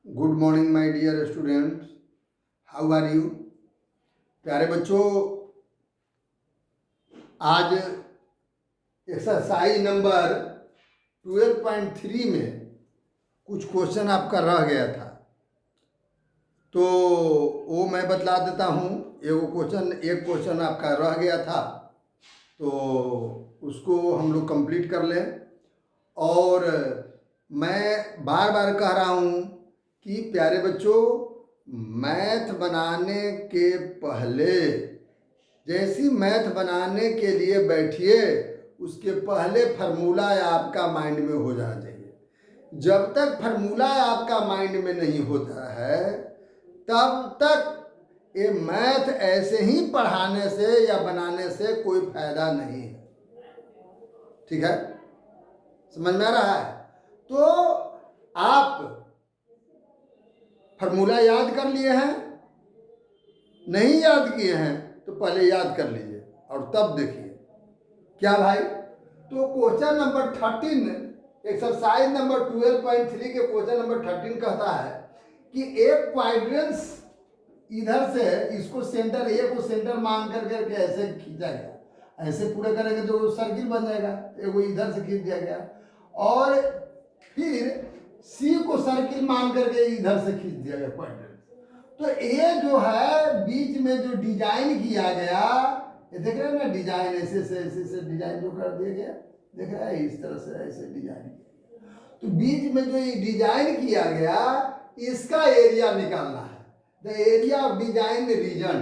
Good morning my dear students, how are you. प्यारे बच्चों, आज एक्सरसाइज नंबर 12.3 में कुछ क्वेश्चन आपका रह गया था, तो वो मैं बतला देता हूँ। एक क्वेश्चन आपका रह गया था, तो उसको हम लोग कंप्लीट कर लें। और मैं बार बार कह रहा हूँ कि प्यारे बच्चों, मैथ बनाने के पहले, जैसी मैथ बनाने के लिए बैठिए उसके पहले फार्मूला आपका माइंड में हो जाना चाहिए। जब तक फार्मूला आपका माइंड में नहीं होता है तब तक ये मैथ ऐसे ही पढ़ाने से या बनाने से कोई फायदा नहीं है। ठीक है, समझ में आ रहा है? तो आप फार्मूला याद कर लिए हैं? नहीं याद किए हैं तो पहले याद कर लीजिए और तब देखिए। क्या भाई? तो क्वेश्चन नंबर 13, एक्सरसाइज नंबर 12.3 के क्वेश्चन नंबर 13 कहता है कि एक क्वाड्रेंस इधर से इसको सेंटर ए को सेंटर मान करके ऐसे खींचा गया। ऐसे पूरे करेंगे तो सर्किल बन जाएगा। एगो इधर से खींच दिया गया और फिर सी को सर्किल मान करके इधर से खींच दिया गया क्वाड्रेंस। तो ये जो है बीच में जो डिजाइन किया गया, ये देख रहे हैं ना, डिजाइन ऐसे डिजाइन जो कर दिया गया, देख रहा है, इस तरह से ऐसे डिजाइन किया। तो बीच में जो ये डिजाइन किया गया इसका एरिया निकालना है, the area of design region.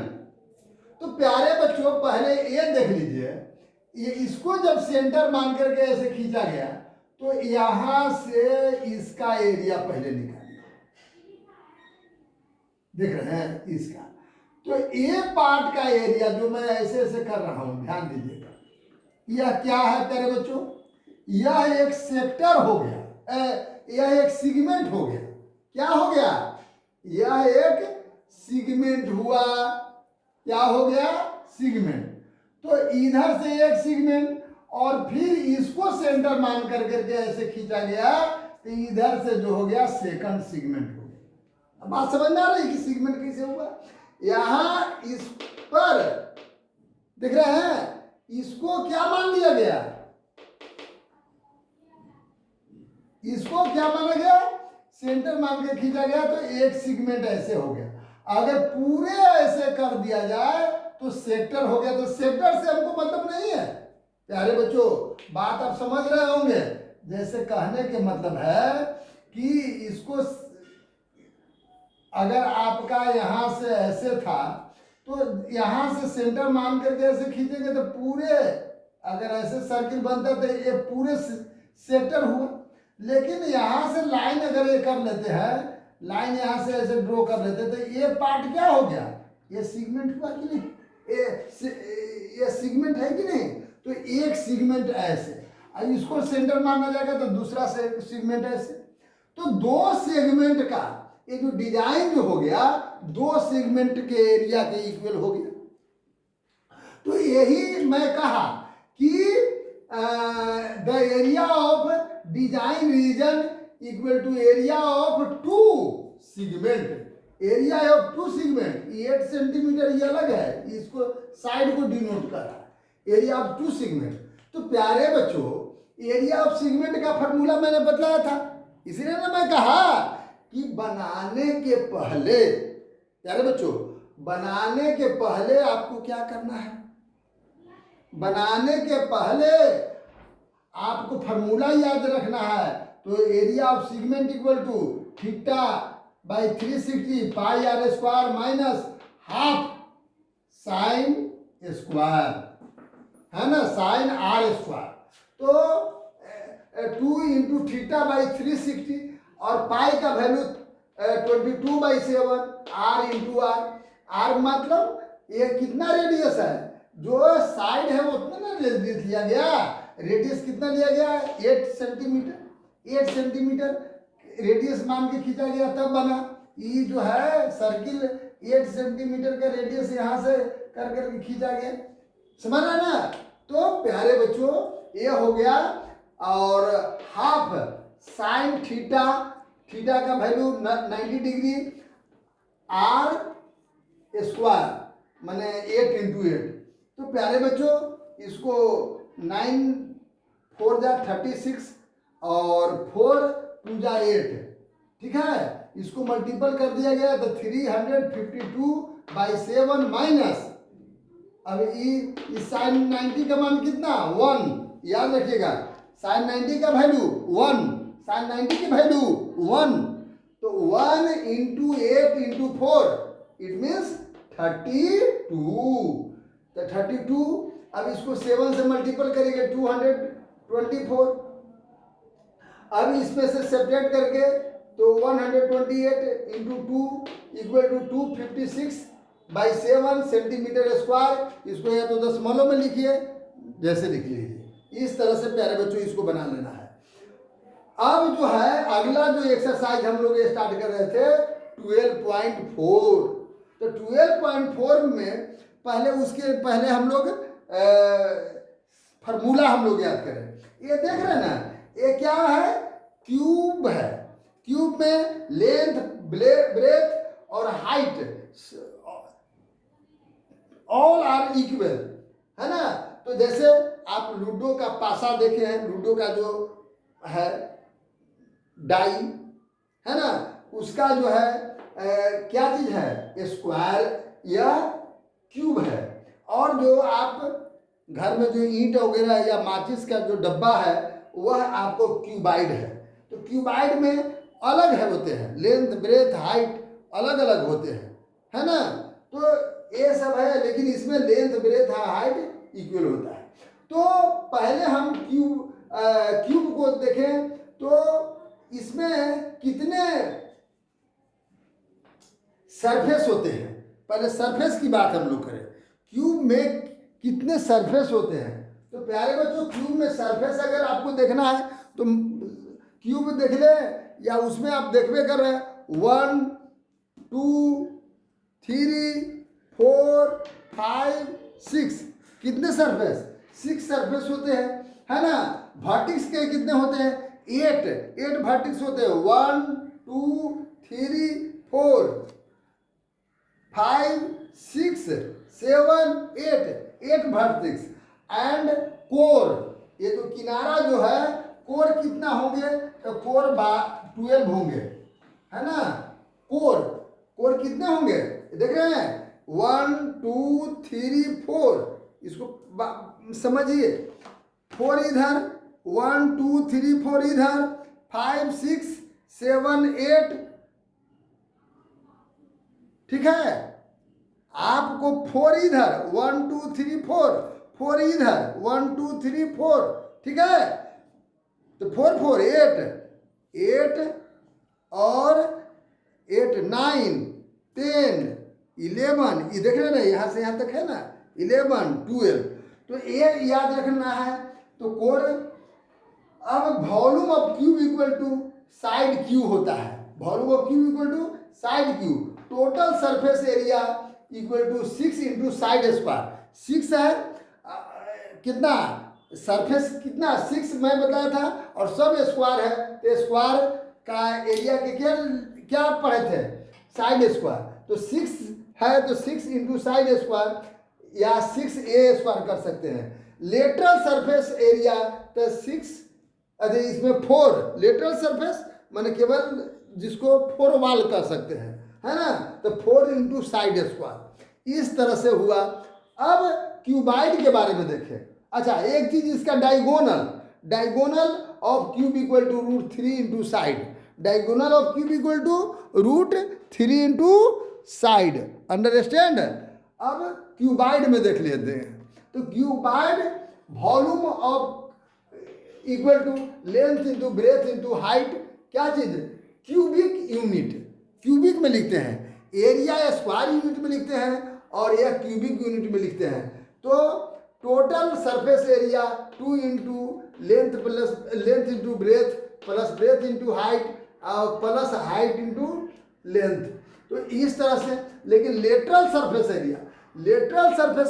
तो प्यारे बच्चों, पहले ये देख लीजिए, ये इसको जब सेंटर मान करके ऐसे खींचा गया तो यहां से इसका एरिया पहले निकालना, देख रहे हैं इसका। तो ए पार्ट का एरिया जो मैं ऐसे ऐसे कर रहा हूं, ध्यान दीजिएगा, यह क्या है प्यारे बच्चों? यह एक सेक्टर हो गया, यह एक सिगमेंट हो गया। क्या हो गया? यह एक सिगमेंट हुआ। क्या हो गया? सिगमेंट। तो इधर से एक सिगमेंट और फिर इसको सेंटर मान करके ऐसे खींचा गया तो इधर से जो हो गया सेकंड सिगमेंट हो गया। अब बात समझ में आ रही है कि सिगमेंट कैसे हुआ? यहां इस पर देख रहे हैं, इसको क्या मान लिया गया? इसको क्या माना गया? सेंटर मान के खींचा गया तो एक सिगमेंट ऐसे हो गया। अगर पूरे ऐसे कर दिया जाए तो सेक्टर हो गया। तो सेक्टर से हमको मतलब नहीं है प्यारे बच्चों, बात आप समझ रहे होंगे। जैसे कहने के मतलब है कि इसको अगर आपका यहां से ऐसे था तो यहां से सेंटर मान करके ऐसे खींचेंगे तो पूरे, अगर ऐसे सर्किल बनता तो ये पूरे सेक्टर हुआ। लेकिन यहां से लाइन अगर ये कर लेते हैं, लाइन यहां से ऐसे ड्रॉ कर लेते तो ये पार्ट क्या हो गया? ये सिगमेंट हुआ कि नहीं? ये सिगमेंट है कि नहीं? तो एक सिगमेंट ऐसे, अब इसको सेंटर माना जाएगा तो दूसरा सिगमेंट ऐसे। तो दो सेगमेंट का ये जो डिजाइन जो हो गया, दो सेगमेंट के एरिया के इक्वल हो गया। तो यही मैं कहा कि the area of design region equal to area of two segment. Area of two segment 8 centimetre ये अलग है, इसको साइड को डिनोट कर रहा है, एरिया ऑफ टू सिगमेंट। तो प्यारे बच्चों, एरिया ऑफ सिगमेंट का फॉर्मूला मैंने बतलाया था, इसलिए ना मैं कहा कि बनाने के पहले, प्यारे बच्चों, बनाने के पहले आपको क्या करना है? बनाने के पहले आपको फॉर्मूला याद रखना है। तो area of segment equal to theta by 360 pi are square minus half sine square, है ना, साइन आर स्क्वायर। तो 2 इंटू थीटा बाई 360 और पाई का value 22/7 r into r. R मतलब ये कितना रेडियस है, जो साइड है वो उतना ना रेडियस लिया गया। रेडियस कितना लिया गया? 8 सेंटीमीटर। 8 सेंटीमीटर रेडियस मान के खींचा गया तब बना। ये जो है सर्किल 8 सेंटीमीटर का रेडियस यहाँ से कर करके खींचा गया। समझ रहे ना? तो प्यारे बच्चों, ये हो गया। और हाफ साइन थीटा, थीटा का वैल्यू 90 डिग्री, आर स्क्वायर माने 8 × 8। तो प्यारे बच्चों इसको 9 4 जा 36 और 4 2 जा 8, ठीक है, इसको मल्टीपल कर दिया गया तो 352/7 माइनस, अब इस साइन 90 का मान कितना 1, याद रखिएगा साइन 90 का वैल्यू 1, साइन 90 की वैल्यू 1, तो 1 × 8 × 4 इट मीन्स 32। तो 32, अब इसको 7 से मल्टीपल करेंगे 224, अब इसमें से सेपरेट करके तो 128 × 2 = 256/7 सेंटीमीटर स्क्वायर। इसको या तो दशमलव में लिखिए, जैसे लिख लीजिए, इस तरह से प्यारे बच्चों इसको बना लेना है। अब जो है अगला जो एक्सरसाइज हम लोग स्टार्ट कर रहे थे 12.4, तो 12.4 में उसके पहले हम लोग फार्मूला हम लोग याद करें। ये देख रहे हैं ना, ये क्या है, क्यूब है। क्यूब में लेंथ, ब्रेथ और हाइट ऑल आर इक्वल, है ना। तो जैसे आप लूडो का पासा देखे हैं, लूडो का जो है डाई है ना, उसका जो है क्या चीज है, स्क्वायर या क्यूब है। और जो आप घर में जो ईंट वगैरह या माचिस का जो डब्बा है वह आपको क्यूबाइड है। तो क्यूबाइड में अलग है होते हैं, लेंथ ब्रेथ हाइट अलग अलग होते हैं, है ना। तो ये सब है, लेकिन इसमें लेंथ ब्रेथ हाइट इक्वल होता है। तो पहले हम क्यूब को देखें तो इसमें कितने सरफेस होते हैं। पहले सरफेस की बात हम लोग करें, क्यूब में कितने सरफेस होते हैं। तो प्यारे बच्चों क्यूब में सरफेस अगर आपको देखना है तो क्यूब देख ले, या उसमें आप देखबे कर रहे हैं 1 2 3 4 5 6, कितने सरफेस, 6 सरफेस होते हैं, है ना। वर्टिक्स के कितने होते हैं, 8 वर्टिक्स होते हैं, 1 2 3 4 5 6 7 8 वर्टिक्स। एंड कोर, ये जो किनारा जो है कोर कितना होंगे, तो कोर 12 होंगे, है ना। कोर कितने होंगे देख रहे हैं, 1 2 3 4, इसको समझिए, 4 इधर, 1 2 3 4 इधर, 5 6 7 8, ठीक है। आपको 4 इधर, 1 2 3 4 इधर, 1 2 3 4, ठीक है। तो 4 4 8 और 8 9 10 11, ये देख रहे ना, यहाँ से यहाँ तक है ना, 11 12। तो ये याद रखना है। तो कोर, अब volume of cube equal to side cube होता है, volume of cube equal to side cube. Total surface area equal to 6 × side square. 6 है कितना, सरफेस कितना 6 मैं बताया था, और सब स्क्वायर है, तो स्क्वायर का एरिया के क्या पढ़े थे, साइड स्क्वायर। तो 6 है तो 6 × साइड स्क्वायर या 6a स्क्वायर कर सकते हैं। लेटरल सरफेस एरिया तो 6, अरे इसमें 4 लेटरल सरफेस माने केवल जिसको 4 वाल कर सकते हैं, है ना। तो 4 × साइड स्क्वायर, इस तरह से हुआ। अब क्यूबाइड के बारे में देखें। अच्छा, एक चीज इसका diagonal of cube equal to √3 × side, diagonal of cube equal to √3 × side, understand. अब क्यूबाइड में देख लेते हैं। तो cuboid volume of equal to length into breadth into height, क्या चीज, क्यूबिक यूनिट, क्यूबिक में लिखते हैं, एरिया स्क्वायर यूनिट में लिखते हैं और यह क्यूबिक यूनिट में लिखते हैं। तो total surface area 2 × length into breadth plus breadth into height और प्लस हाइट इंटू लेंथ। तो इस तरह से, लेकिन लेटरल सरफेस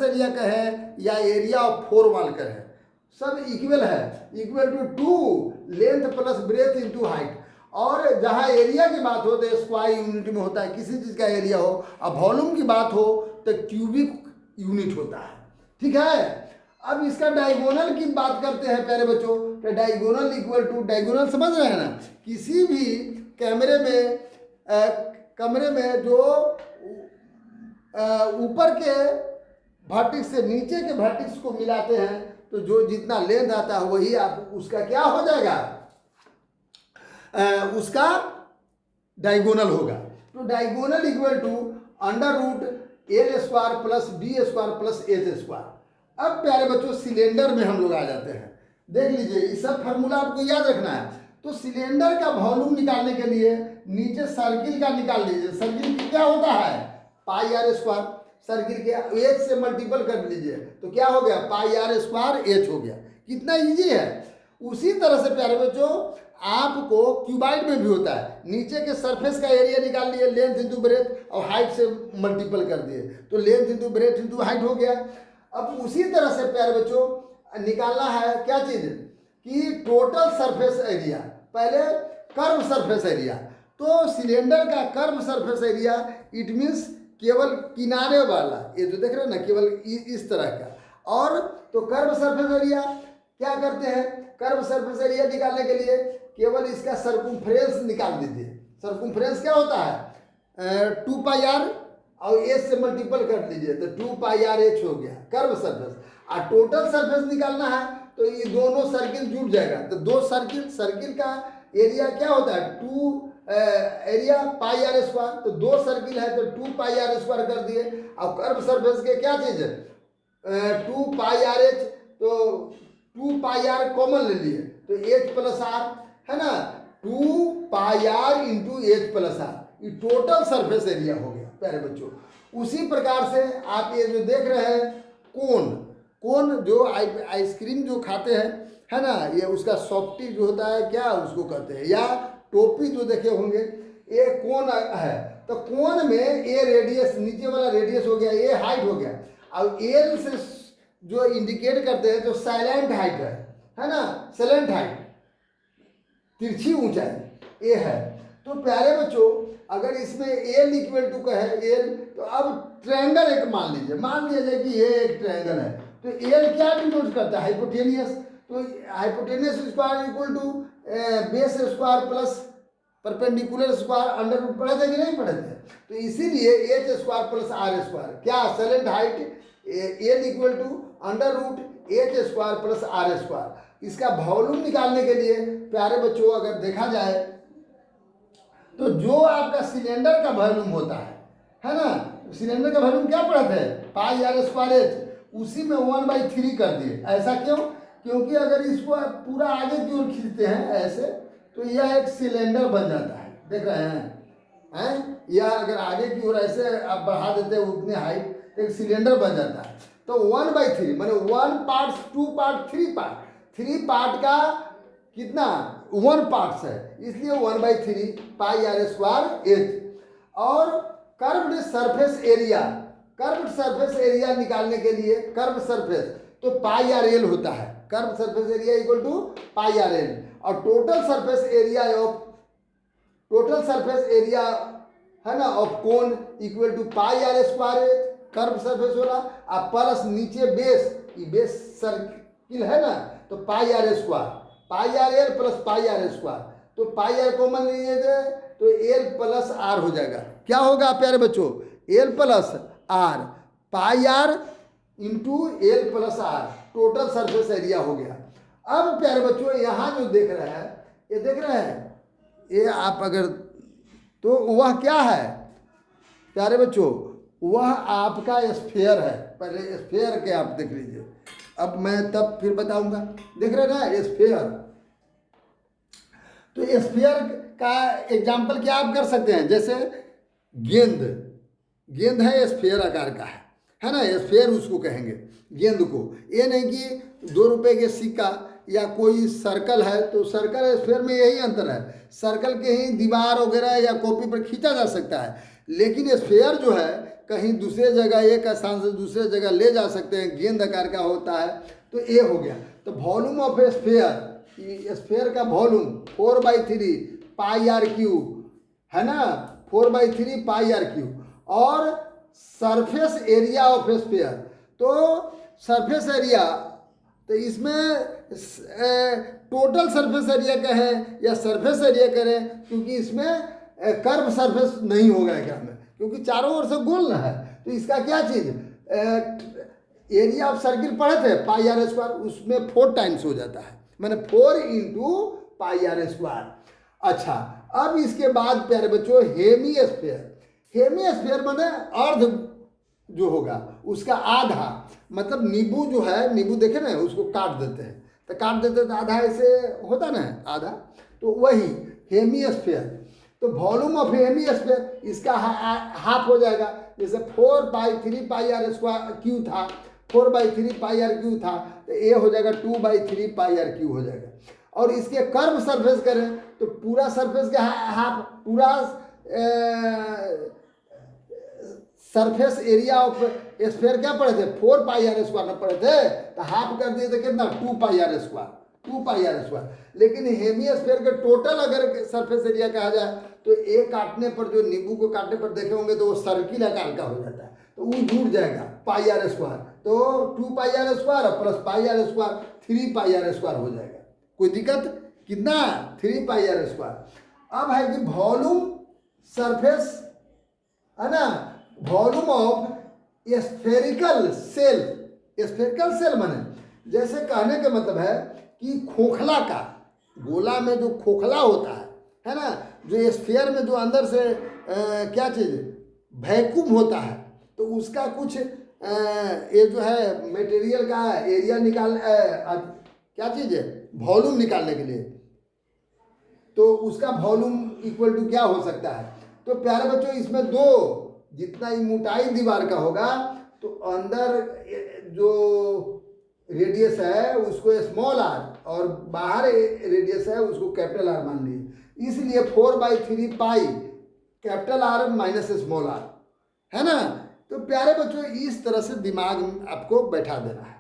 एरिया का है या एरिया ऑफ 4 वाल का है, सब इक्वल है, equal to 2 length plus breadth into height. और जहाँ एरिया की बात हो तो स्क्वायर यूनिट में होता है, किसी चीज़ का एरिया हो। अब वॉल्यूम की बात हो तो क्यूबिक यूनिट होता है, ठीक है। अब इसका डायगोनल की बात करते हैं प्यारे बच्चों, तो डायगोनल इक्वल टू, डायगोनल समझ रहे हैं ना, किसी भी कमरे में जो ऊपर के वर्टेक्स से नीचे के वर्टेक्स को मिलाते हैं तो जो जितना लेंथ आता है वही आप उसका क्या हो जाएगा, उसका डायगोनल होगा। तो diagonal equal to under root l square plus b square plus h square. अब प्यारे बच्चों सिलेंडर में हम लोग आ जाते हैं, देख लीजिए ये सब फार्मूला आपको याद रखना है। तो सिलेंडर का वॉल्यूम निकालने के लिए नीचे सर्किल का निकाल लीजिए। सर्किल की क्या होता है, पाई आर स्क्वायर, सर्किल के एच से मल्टीपल कर लीजिए तो क्या हो गया, पाई आर स्क्वायर एच हो गया। कितना इजी है। उसी तरह से प्यारे बच्चों आपको क्यूबाइड में भी होता है, नीचे के सरफेस का एरिया निकाल लिए, लेंथ इंटू ब्रेथ और हाइट से मल्टीपल कर दिए तो length into breadth into height हो गया। अब उसी तरह से प्यारे बच्चों निकालना है क्या चीज़ कि टोटल सरफेस एरिया, पहले कर्व सरफेस एरिया। तो सिलेंडर का curve surface area it means केवल किनारे वाला, ये जो देख रहे हैं ना केवल इस तरह का। और तो कर्व सरफेस एरिया क्या करते हैं, कर्व सरफेस एरिया निकालने के लिए केवल इसका सर्कमफ्रेंस निकाल दीजिए। सर्कमफ्रेंस क्या होता है, 2 पाई आर और एच से मल्टीपल कर लीजिए तो 2 पाई आर एच हो गया कर्व सरफेस। और टोटल सरफेस निकालना है तो ये दोनों सर्किल जुड़ जाएगा तो दो सर्किल का एरिया क्या होता है, 2 एरिया पाई आर स्क्वायर। तो दो सर्किल है तो 2 पाई आर स्क्वायर कर दिए। और कर्व सरफेस के क्या चीज़ है, 2 पाई आर एच, तो 2 पाई आर कॉमन ले लिए तो एच प्लस आर है ना, 2 pi are into H plus R, ये टोटल सरफेस एरिया हो गया प्यारे बच्चों। उसी प्रकार से आप ये जो देख रहे हैं कोन जो आइसक्रीम जो खाते हैं है ना, ये उसका सॉफ्टी जो होता है क्या उसको कहते हैं, या टोपी जो देखे होंगे, ये कोन है। तो कोन में ए रेडियस, नीचे वाला रेडियस हो गया, ए हाइट हो गया। और एल से जो इंडिकेट करते हैं जो साइलेंट हाइट है ना, साइलेंट हाइट, तिरछी ऊंचाई ए है। तो प्यारे बच्चों अगर इसमें एल इक्वल टू का है एल, तो अब ट्रायंगल एक मान लिया जाए कि ये एक ट्रायंगल है तो एल क्या डिनोट करता है, हाइपोटेनियस। तो hypotenuse square equal to base square plus perpendicular square under root, पढ़े थे कि नहीं पढ़े थे। तो इसीलिए H square plus R square क्या, slant height L equal to under root H square plus R square. इसका वॉल्यूम निकालने के लिए प्यारे बच्चों अगर देखा जाए तो जो आपका सिलेंडर का वॉल्यूम होता है ना, सिलेंडर का वॉल्यूम क्या पढ़ा थे, पाई आर स्क्वायर एच, उसी में 1/3 कर दिए। ऐसा क्यों, क्योंकि अगर इसको आप पूरा आगे की ओर खींचते हैं ऐसे तो यह एक सिलेंडर बन जाता है, देख रहे हैं या अगर आगे की ओर ऐसे आप बढ़ा देते हैं उतने हाइट तो एक सिलेंडर बन जाता है। तो 1/3 माने 1 पार्ट 2 पार्ट 3 पार्ट का कितना 1 पार्ट्स है, इसलिए 1/3 पाई आर स्क्वायर एच। और कर्व्ड सरफेस एरिया निकालने के लिए कर्व सरफेस तो पाई आर एल होता है, curve surface area equal to pi are l. और टोटल सरफेस एरिया है ना of cone equal to pi are square h, curve surface हो रहा, और प्लस नीचे बेस सर्किल है ना तो pi are square, pi are L plus pi are square. तो पाई आर कॉमन लीजिए तो एल प्लस आर हो जाएगा। क्या होगा प्यारे बच्चों, l plus r, pi are into l plus r, total surface area हो गया। अब प्यारे बच्चों यहाँ जो देख रहे हैं, ये देख रहे हैं, ये आप अगर तो वह क्या है प्यारे बच्चों, वह आपका स्फीयर है। पहले स्फीयर के आप देख लीजिए, अब मैं तब फिर बताऊंगा। देख रहे हैं ना स्फीयर, तो स्फीयर का एग्जाम्पल क्या आप कर सकते हैं, जैसे गेंद है स्फीयर आकार का है ना, स्फीयर उसको कहेंगे गेंद को। ये नहीं कि 2 रुपए के सिक्का या कोई सर्कल है तो सर्कल स्फीयर में यही अंतर है, सर्कल के ही दीवार वगैरह या कॉपी पर खींचा जा सकता है, लेकिन स्फीयर जो है कहीं दूसरे जगह एक स्थान से दूसरे जगह ले जा सकते हैं, गेंद आकार का होता है। तो ये हो गया। तो वॉल्यूम ऑफ स्फीयर का वॉल्यूम 4/3 पाई आर क्यूब, है ना, 4/3 पाई आर क्यूब। और सरफेस एरिया ऑफ स्फीयर, तो सरफेस एरिया, तो इसमें टोटल सरफेस एरिया कहें या सरफेस एरिया करें, क्योंकि इसमें कर्व सरफेस नहीं होगा एग्जाम में, क्योंकि चारों ओर से गोल ना है। तो इसका क्या चीज़, एरिया ऑफ सर्किल पढ़े थे पाई आर स्क्वायर, उसमें 4 टाइम्स हो जाता है, मैंने 4 इंटू पाई आर स्क्वायर। अच्छा, अब इसके बाद प्यारे बच्चों हेमीस्फीयर, हेमीस्फीयर माने अर्ध जो होगा उसका आधा, मतलब नींबू जो है, नींबू देखे ना, उसको काट देते हैं, तो काट देते तो आधा ऐसे होता ना आधा, तो वही हेमीस्फीयर। तो वॉल्यूम ऑफ हेमीस्फीयर इसका हाफ हो जाएगा, जैसे 4/3 पाई आर स्क्वायर क्यू था, 4/3 पाई आर क्यू था, तो ये हो जाएगा 2/3 पाई आर क्यू हो जाएगा। और इसके कर्व सरफेस करें तो पूरा सरफेस का हाफ, पूरा सरफेस एरिया ऑफ स्फीयर क्या पढ़े थे, 4 पाई आर स्क्वायर में पढ़े थे, तो हाफ कर दिए थे कितना, 2 pi are square, 2 pi are square. लेकिन हेमीस्फीयर के टोटल अगर सरफेस एरिया कहा जाए तो एक काटने पर, जो नींबू को काटने पर देखे होंगे तो वो सर्किल आकार का हो जाता है, तो वो जुड़ जाएगा पाई आर स्क्वायर, तो 2 pi are square plus pi are square 3 pi are square हो जाएगा। कोई दिक्कत, कितना, 3 पाई आर स्क्वायर। अब है कि वॉल्यूम सरफेस, है ना, volume of spherical shell, spherical shell माने जैसे कहने का मतलब है कि खोखला का, गोला में जो खोखला होता है ना, जो स्फीयर में जो अंदर से क्या चीज़ वैक्यूम होता है, तो उसका कुछ ये जो है मटेरियल का एरिया निकाल क्या चीज़ है, वॉल्यूम निकालने के लिए, तो उसका वॉल्यूम इक्वल टू क्या हो सकता है। तो प्यारे बच्चों इसमें दो, जितना ही मोटाई दीवार का होगा तो अंदर जो रेडियस है उसको स्मॉल आर और बाहर रेडियस है उसको कैपिटल आर मान लीजिए, इसलिए 4/3 pi capital r minus small r, है ना। तो प्यारे बच्चों इस तरह से दिमाग में आपको बैठा देना है।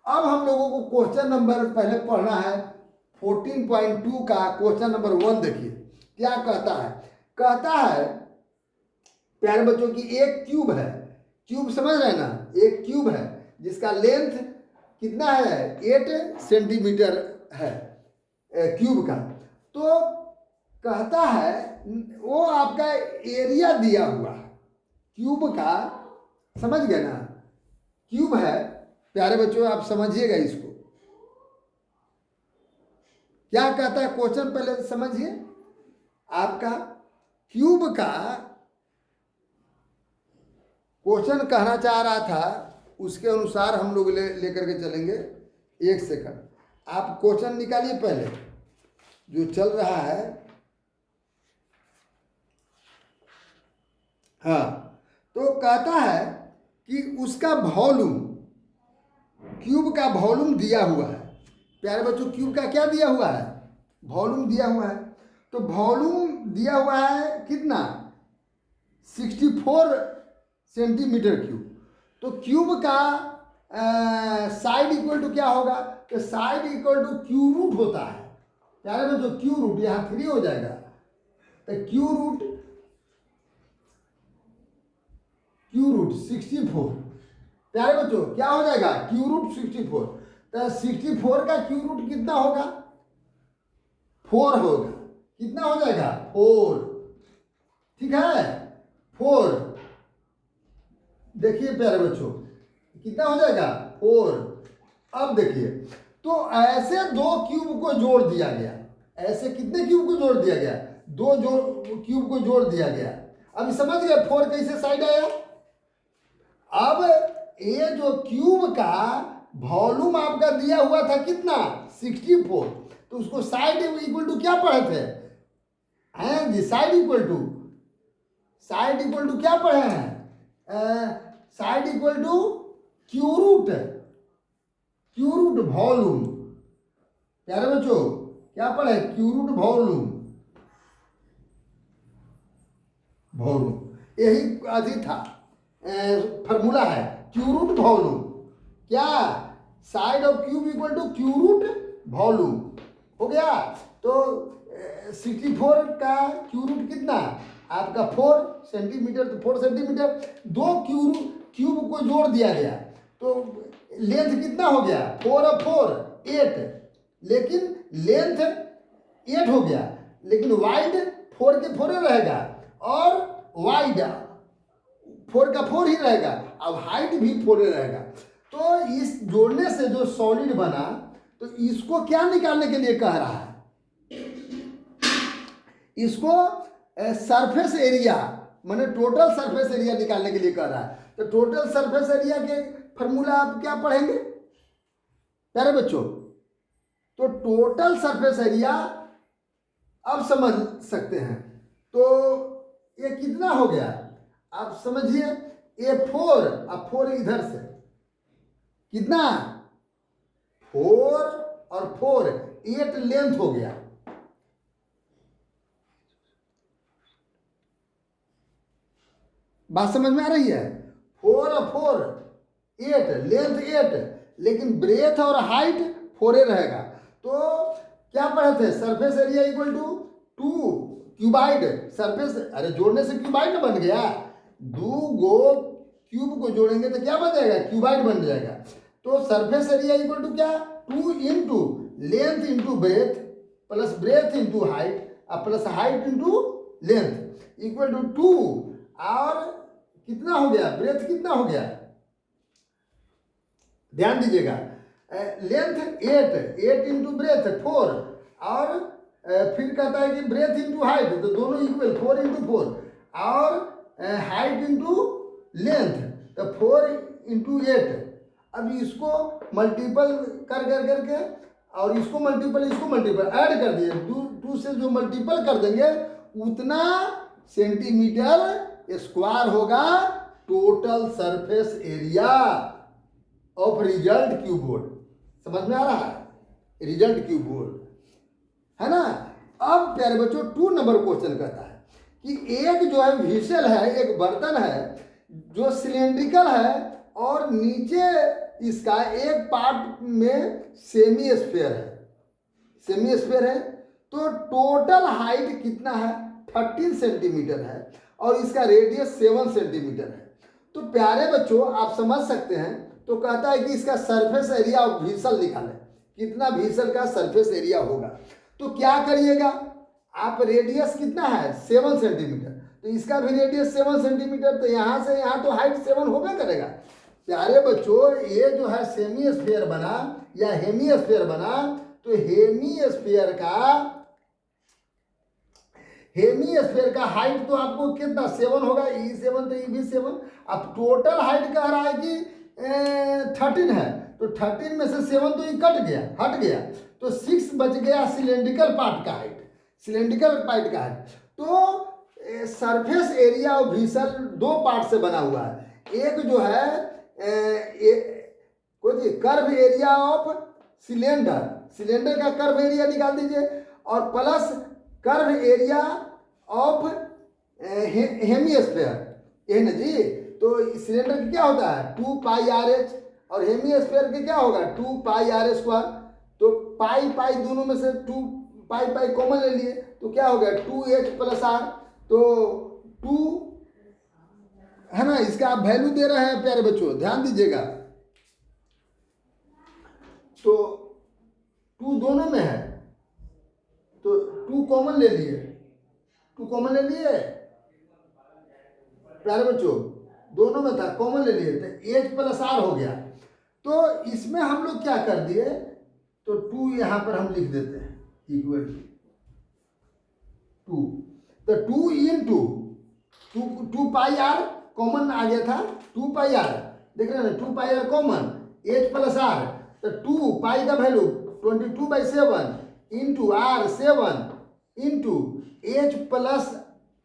अब हम लोगों को क्वेश्चन नंबर पहले पढ़ना है 14.2 का क्वेश्चन नंबर 1 देखिए क्या कहता है। कहता है प्यारे बच्चों की एक क्यूब है, क्यूब समझ रहे हैं ना, एक क्यूब है जिसका लेंथ कितना है 8 सेंटीमीटर है क्यूब का। तो कहता है वो आपका एरिया दिया हुआ है क्यूब का, समझ गए ना, क्यूब है प्यारे बच्चों, आप समझिएगा इसको क्या कहता है क्वेश्चन, पहले समझिए। आपका क्यूब का क्वेश्चन कहना चाह रहा था, उसके अनुसार हम लोग लेकर के चलेंगे। एक सेकंड, आप क्वेश्चन निकालिए पहले जो चल रहा है। हाँ, तो कहता है कि उसका वॉल्यूम, क्यूब का वॉल्यूम दिया हुआ है। प्यारे बच्चों क्यूब का क्या दिया हुआ है, वॉल्यूम दिया हुआ है। तो वॉल्यूम दिया हुआ है कितना 64 सेंटीमीटर क्यूब। तो क्यूब का साइड इक्वल टू क्या होगा, तो side equal to cube root होता है। प्यारे बच्चों क्यू रूट यहाँ 3 हो जाएगा, तो क्यू रूट 64। प्यारे बच्चों क्या हो जाएगा क्यू रूट 64। तो 64 का क्यू रूट कितना होगा 4 होगा, कितना हो जाएगा 4, ठीक है 4। देखिए प्यारे बच्चों कितना हो जाएगा 4। अब देखिए तो ऐसे 2 क्यूब को जोड़ दिया गया, ऐसे कितने क्यूब को जोड़ दिया गया 2 क्यूब को जोड़ दिया गया। अब समझ गए 4 कैसे साइड आया। अब ये जो क्यूब का वॉल्यूम आपका दिया हुआ था कितना 64, तो उसको साइड इक्वल टू क्या पढ़े थे हैं जी, साइड इक्वल टू क्या पढ़े हैं, side equal to cube root volume. प्यारे बच्चों क्या पढ़े क्यू रूट वॉल्यूम, यही अधिक था फॉर्मूला है क्यू रूट वॉल्यूम। क्या side of cube equal to cube root volume हो गया। तो 64 का क्यू रूट कितना आपका 4 सेंटीमीटर, तो 4 सेंटीमीटर, दो क्यूब को जोड़ दिया गया तो लेंथ कितना हो गया 4 और 4 8, लेकिन लेंथ 8 हो गया, लेकिन वाइड 4 के 4 रहेगा और वाइड 4 का 4 ही रहेगा, अब हाइट भी 4 रहेगा। तो इस जोड़ने से जो सॉलिड बना, तो इसको क्या निकालने के लिए कह रहा है, इसको सरफेस एरिया माने टोटल सरफेस एरिया निकालने के लिए कह रहा है। तो टोटल सरफेस एरिया के फॉर्मूला आप क्या पढ़ेंगे प्यारे बच्चों, तो टोटल सरफेस एरिया अब समझ सकते हैं। तो ये कितना हो गया आप समझिए, ये 4 अब 4 इधर से कितना 4 और 4 8 लेंथ हो गया, बात समझ में आ रही है। 4 और 4 8 लेंथ 8, लेकिन ब्रेथ और हाइट 4 रहेगा। तो क्या पढ़े थे, surface area equal to 2 cuboid surface, अरे जोड़ने से क्यूबाइड बन गया, 2 गो क्यूब को जोड़ेंगे तो क्या बन जाएगा क्यूबाइड बन जाएगा। तो सरफेस एरिया इक्वल टू क्या 2 into length into breadth plus breadth into height plus height into length equal to 2, और कितना हो गया ब्रेथ कितना हो गया, ध्यान दीजिएगा, लेंथ 8 इंटू ब्रेथ 4, और फिर कहता है कि ब्रेथ इंटू हाइट, तो दोनों इक्वल 4 इंटू 4, और हाइट इंटू लेंथ तो 4 इंटू 8। अब इसको मल्टीपल करके और इसको मल्टीपल ऐड कर दिए, 2 से जो मल्टीपल कर देंगे उतना सेंटीमीटर स्क्वायर होगा total surface area of result cube board. समझ में आ रहा है, रिजल्ट क्यूब बोर्ड है ना। अब प्यारे बच्चों 2 नंबर क्वेश्चन कहता है कि एक जो है व्हीसल है, एक बर्तन है जो सिलेंड्रिकल है और नीचे इसका एक पार्ट में सेमी स्फीयर है, तो टोटल हाइट कितना है 13 सेंटीमीटर है और इसका रेडियस 7 सेंटीमीटर है। तो प्यारे बच्चों आप समझ सकते हैं, तो कहता है कि इसका सरफेस एरिया ऑफ व्हीसल निकालें, कितना व्हीसल का सरफेस एरिया होगा। तो क्या करिएगा आप, रेडियस कितना है 7 सेंटीमीटर, तो इसका भी रेडियस 7 सेंटीमीटर, तो यहाँ से यहाँ तो हाइट 7 होगा करेगा। प्यारे बच्चों ये जो है सेमी स्फीयर बना या हेमी स्फीयर बना, तो हेमी स्फीयर का हाइट तो आपको कितना 7 होगा, E7 तो E7। अब टोटल हाइट कह रहा है कि 13 है, तो 13 में से 7 तो ये हट गया, तो 6 बच गया सिलेंड्रिकल पार्ट का हाइट। तो surface area of whistle 2 part से बना हुआ है, एक जो है कर्व एरिया ऑफ सिलेंडर का कर्व एरिया निकाल दीजिए, और plus curve area of hemisphere, ये ना जी। तो सिलेंडर का क्या होता है 2 पाई RH और हेमीस्फीयर के क्या होगा 2 पाई R²। तो पाई दोनों में से 2 पाई कॉमन ले लिए, तो क्या हो गया 2H + R, तो 2 है ना। इसका आप वैल्यू दे रहे हैं प्यारे बच्चों, ध्यान दीजिएगा। तो 2 दोनों में है, तो 2 कॉमन ले लिए प्यारे बच्चों, दोनों में था कॉमन ले लिए, तो H + R हो गया। तो इसमें हम लोग क्या कर दिए, तो 2 यहाँ पर हम लिख देते हैं इक्वल टू 2, तो 2 इंटू 2 पाई R कॉमन आ गया था, 2 पाई R देख रहे हैं, 2 पाई R कॉमन, H + R, तो 2 पाई का value 22/7 into R 7 into H +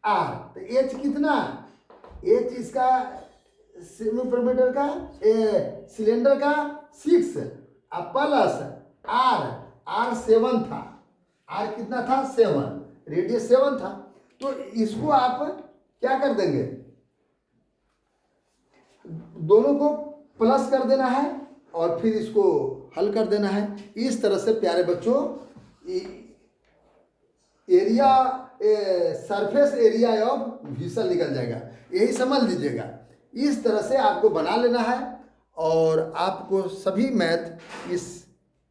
R, तो H कितना, H इसका सेमीपरमीटर का सिलेंडर का 6 प्लस R 7 था, R कितना था 7, रेडियस 7 था। तो इसको आप क्या कर देंगे, दोनों को प्लस कर देना है और फिर इसको हल कर देना है। इस तरह से प्यारे बच्चों area surface area of whistle निकल जाएगा। यही समझ लीजिएगा। इस तरह से आपको बना लेना है और आपको सभी मैथ इस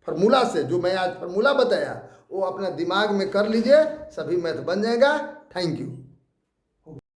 फार्मूला से, जो मैं आज फार्मूला बताया, वो अपना दिमाग में कर लीजिए, सभी मैथ बन जाएगा। Thank you.